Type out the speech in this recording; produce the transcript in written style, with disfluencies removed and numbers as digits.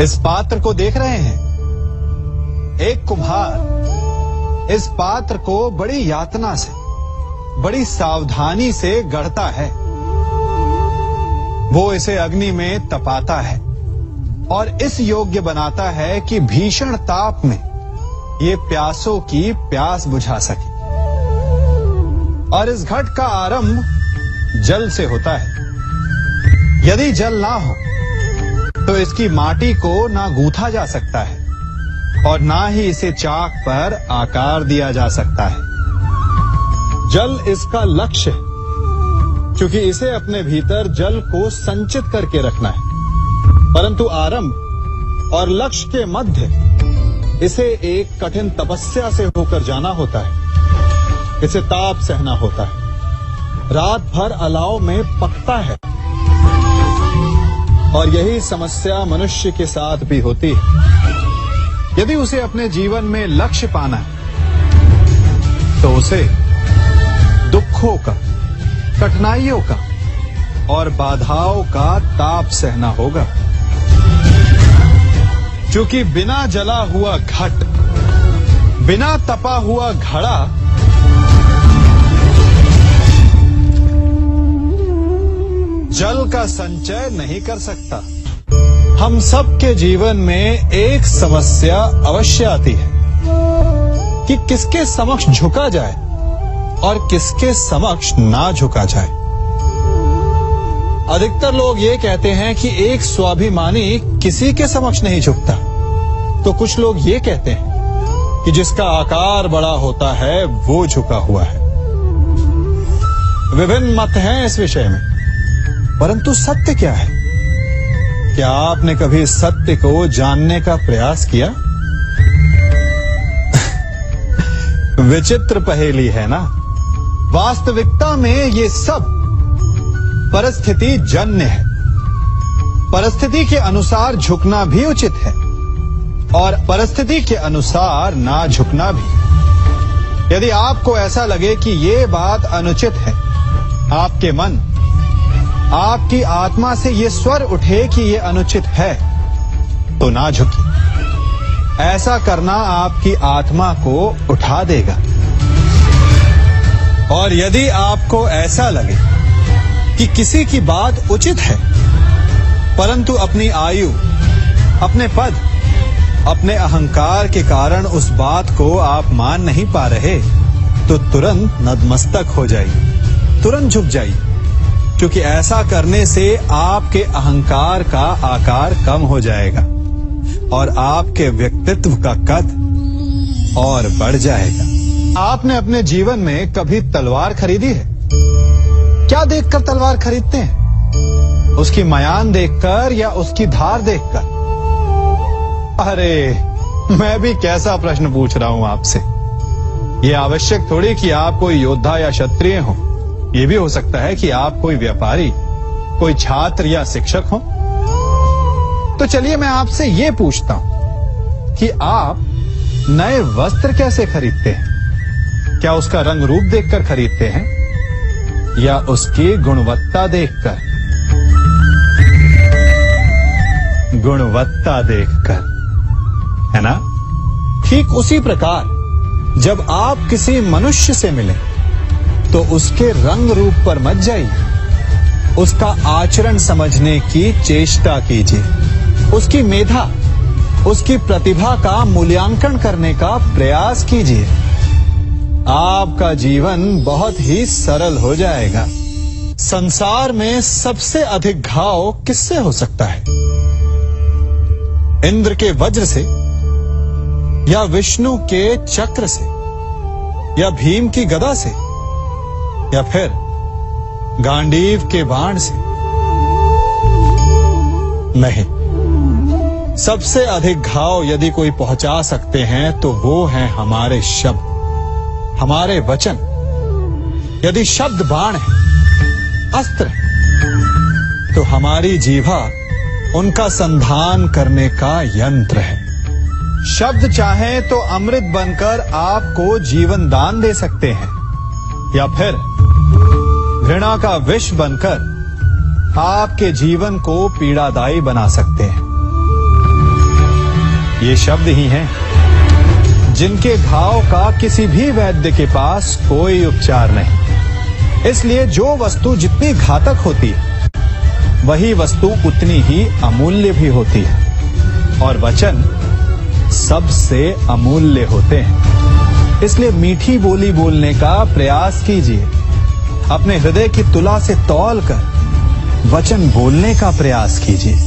इस पात्र को देख रहे हैं? एक कुम्हार इस पात्र को बड़ी यातना से, बड़ी सावधानी से गढ़ता है। वो इसे अग्नि में तपाता है और इस योग्य बनाता है कि भीषण ताप में ये प्यासों की प्यास बुझा सके। और इस घट का आरंभ जल से होता है। यदि जल ना हो तो इसकी माटी को ना गूंथा जा सकता है और ना ही इसे चाक पर आकार दिया जा सकता है। जल इसका लक्ष्य है, क्योंकि इसे अपने भीतर जल को संचित करके रखना है। परंतु आरंभ और लक्ष्य के मध्य इसे एक कठिन तपस्या से होकर जाना होता है। इसे ताप सहना होता है, रात भर अलाव में पकता है। और यही समस्या मनुष्य के साथ भी होती है। यदि उसे अपने जीवन में लक्ष्य पाना है तो उसे दुखों का, कठिनाइयों का और बाधाओं का ताप सहना होगा। क्योंकि बिना जला हुआ घट, बिना तपा हुआ घड़ा जल का संचय नहीं कर सकता। हम सबके जीवन में एक समस्या अवश्य आती है कि किसके समक्ष झुका जाए और किसके समक्ष ना झुका जाए। अधिकतर लोग ये कहते हैं कि एक स्वाभिमानी किसी के समक्ष नहीं झुकता, तो कुछ लोग ये कहते हैं कि जिसका आकार बड़ा होता है वो झुका हुआ है। विभिन्न मत हैं इस विषय में, परंतु सत्य क्या है? क्या आपने कभी इस सत्य को जानने का प्रयास किया? विचित्र पहेली है ना? वास्तविकता में ये सब परिस्थिति जन्य है। परिस्थिति के अनुसार झुकना भी उचित है और परिस्थिति के अनुसार ना झुकना भी। यदि आपको ऐसा लगे कि ये बात अनुचित है, आपके मन, आपकी आत्मा से ये स्वर उठे कि ये अनुचित है, तो ना झुकिए। ऐसा करना आपकी आत्मा को उठा देगा। और यदि आपको ऐसा लगे कि किसी की बात उचित है, परंतु अपनी आयु, अपने पद, अपने अहंकार के कारण उस बात को आप मान नहीं पा रहे, तो तुरंत नतमस्तक हो जाइए, तुरंत झुक जाइए। क्योंकि ऐसा करने से आपके अहंकार का आकार कम हो जाएगा और आपके व्यक्तित्व का कद और बढ़ जाएगा। आपने अपने जीवन में कभी तलवार खरीदी है? क्या देखकर तलवार खरीदते हैं? उसकी मयान देखकर या उसकी धार देखकर? अरे, मैं भी कैसा प्रश्न पूछ रहा हूं आपसे। यह आवश्यक थोड़ी कि आप कोई योद्धा या क्षत्रिय हो। ये भी हो सकता है कि आप कोई व्यापारी, कोई छात्र या शिक्षक हो। तो चलिए मैं आपसे ये पूछता हूं कि आप नए वस्त्र कैसे खरीदते हैं? क्या उसका रंग रूप देखकर खरीदते हैं या उसकी गुणवत्ता देखकर? गुणवत्ता देखकर, है ना? ठीक उसी प्रकार जब आप किसी मनुष्य से मिलें तो उसके रंग रूप पर मत जाइए, उसका आचरण समझने की चेष्टा कीजिए, उसकी मेधा, उसकी प्रतिभा का मूल्यांकन करने का प्रयास कीजिए। आपका जीवन बहुत ही सरल हो जाएगा। संसार में सबसे अधिक घाव किससे हो सकता है? इंद्र के वज्र से या विष्णु के चक्र से या भीम की गदा से या फिर गांडीव के बाण से? नहीं, सबसे अधिक घाव यदि कोई पहुंचा सकते हैं तो वो हैं हमारे शब्द, हमारे वचन। यदि शब्द बाण है, अस्त्र है, तो हमारी जीवा उनका संधान करने का यंत्र है। शब्द चाहे तो अमृत बनकर आपको जीवन दान दे सकते हैं या फिर घृणा का विष बनकर आपके जीवन को पीड़ादायी बना सकते हैं। ये शब्द ही हैं जिनके घाव का किसी भी वैद्य के पास कोई उपचार नहीं। इसलिए जो वस्तु जितनी घातक होती है वही वस्तु उतनी ही अमूल्य भी होती है, और वचन सबसे अमूल्य होते हैं। इसलिए मीठी बोली बोलने का प्रयास कीजिए। अपने हृदय की तुला से तौल कर वचन बोलने का प्रयास कीजिए।